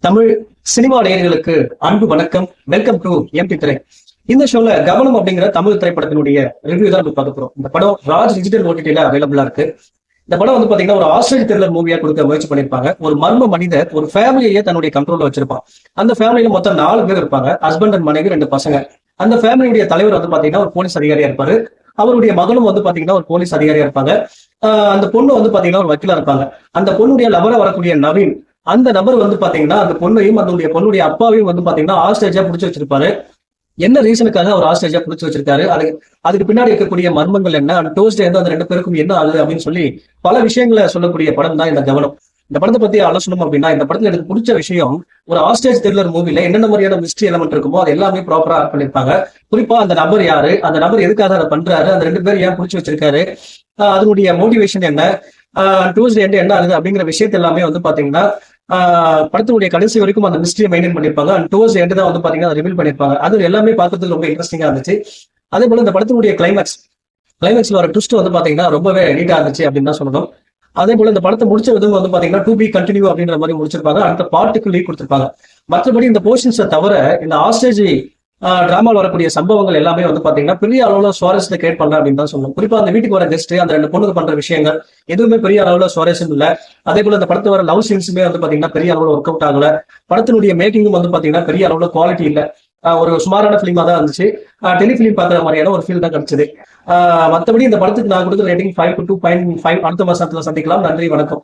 Tamil cinema நேயர்களுக்கு அன்பு வணக்கம். வெல்கம் டு எம்பி திரை. இந்த ஷோல கவனம் அப்படிங்கிற தமிழ் திரைப்படத்தினுடைய ரிவ்யூ தான் பார்க்க போறோம். இந்த படம் ராஜ் டிஜிட்டல் ஓடிடில அவைலபிளா இருக்கு. இந்த படம் வந்து பாத்தீங்கன்னா ஒரு ஆஸ்திரேலிய த்ரில்லர் மூவியா கொடுக்க முயற்சி பண்ணிருப்பாங்க. ஒரு மர்ம மனிதர் ஒரு ஃபேமிலியே தன்னுடைய கண்ட்ரோல்ல வச்சிருப்பான். அந்த ஃபேமிலியில மொத்தம் 4 பேர் இருப்பாங்க. ஹஸ்பண்ட் அண்ட் மனைவி, 2 பசங்க. அந்த ஃபேமிலியுடைய தலைவர் வந்து பாத்தீங்கன்னா ஒரு போலீஸ் அதிகாரியா இருப்பாரு. அவருடைய மகனும் வந்து பாத்தீங்கன்னா ஒரு போலீஸ் அதிகாரியா இருப்பாங்க. அந்த பொண்ணு வந்து பாத்தீங்கன்னா ஒரு வக்கீலா இருப்பாங்க. அந்த பொண்ணுடைய லவரா வரக்கூடிய நவீன், அந்த நபர் வந்து பாத்தீங்கன்னா அந்த பொண்ணையும் பொண்ணுடைய அப்பாவையும் வந்து பாத்தீங்கன்னா ஆஸ்திரேலியா பிடிச்சி வச்சிருப்பாரு. என்ன ரீசனுக்காக அவர் ஆஸ்திரேலியா பிடிச்சி வச்சிருக்காரு, அதுக்கு பின்னாடி இருக்கக்கூடிய மர்மங்கள் என்ன, அந்த டோஸ்ட் அந்த 2 பேருக்கும் என்ன ஆகுது அப்படின்னு சொல்லி பல விஷயங்களை சொல்லக்கூடிய படம் தான் இந்த கவனம். இந்த படத்தை பத்தி அலசணும் அப்படின்னா, இந்த படத்துல எனக்கு பிடிச்ச விஷயம், ஒரு ஆஸ்டேஜ் த்ரில்லர் மூவில என்னென்ன மாதிரியான மிஸ்ட்ரி எலமெண்ட் இருக்குமோ அது எல்லாமே ப்ராப்பரா ஆட் பண்ணிருப்பாங்க. குறிப்பா அந்த நபர் யாரு, அந்த நபர் எதுக்காக அதை பண்றாரு, அந்த 2 பேர் ஏன் பிடிச்சி வச்சிருக்காரு, அதனுடைய மோட்டிவேஷன் என்ன, டூஸ்டே என்ன ஆகுது அப்படிங்கிற விஷயத்த எல்லாமே வந்து பாத்தீங்கன்னா படத்தினுடைய கடைசி வரைக்கும் அந்த மிஸ்ட்ரியை மெயின்டைன் பண்ணிருப்பாங்க. அண்ட் டூவர்ஸ் எண்ட் தான் வந்து பாத்தீங்கன்னா ரிவீல் பண்ணிருப்பாங்க. அது எல்லாமே பார்க்கறதுக்கு ரொம்ப இன்ட்ரெஸ்டிங்கா இருந்துச்சு. அதே போல இந்த படத்தினுடைய கிளைமேக்ஸ்ல வர ட்விஸ்ட் வந்து பாத்தீங்கன்னா ரொம்பவே நீட்டா இருந்துச்சு அப்படின்னு தான் சொல்லணும். அதே போல இந்த படத்தை முடிச்ச விதம் வந்து பாத்தீங்கன்னா டு பி கண்டினியூ அப்படின்ற மாதிரி முடிச்சிருப்பாங்க. அடுத்த பார்ட்டுக்கு லீட் கொடுத்திருப்பாங்க. மற்றபடி இந்த போர்ஷன்ஸை தவிர இந்த ஆஸ்டேஜ் டிராமாவில் வரக்கூடிய சம்பவங்கள் எல்லாமே வந்து பாத்தீங்கன்னா பெரிய அளவுல சுவாரஸ்யத்தை கிரியேட் பண்ற அப்படின்னு தான் சொல்லணும். குறிப்பா அந்த வீட்டுக்கு வர கெஸ்ட், அந்த 2 பொண்ணுக்கு பண்ற விஷயங்கள் எதுவுமே பெரிய அளவுல சுவாரஸ்யம் இல்லை. அதே போல இந்த படத்து வர லவ் சீன்ஸுமே வந்து பாத்தீங்கன்னா பெரிய அளவுல ஒர்க் அவுட் ஆகல. படத்தினுடைய மேக்கிங்கும் வந்து பாத்தீங்கன்னா பெரிய அளவுல குவாலிட்டி இல்லை. ஒரு சுமாரான பிலிமா தான் இருந்துச்சு. டெலிபிலிம் பாக்குற மாதிரியான ஒரு ஃபீல் தான் கிடைச்சது. மற்றபடி இந்த படத்துக்கு நான் கொடுக்குற ரேட்டிங் 5 to 2.5. அடுத்த மாசத்துல சந்திக்கலாம். நன்றி, வணக்கம்.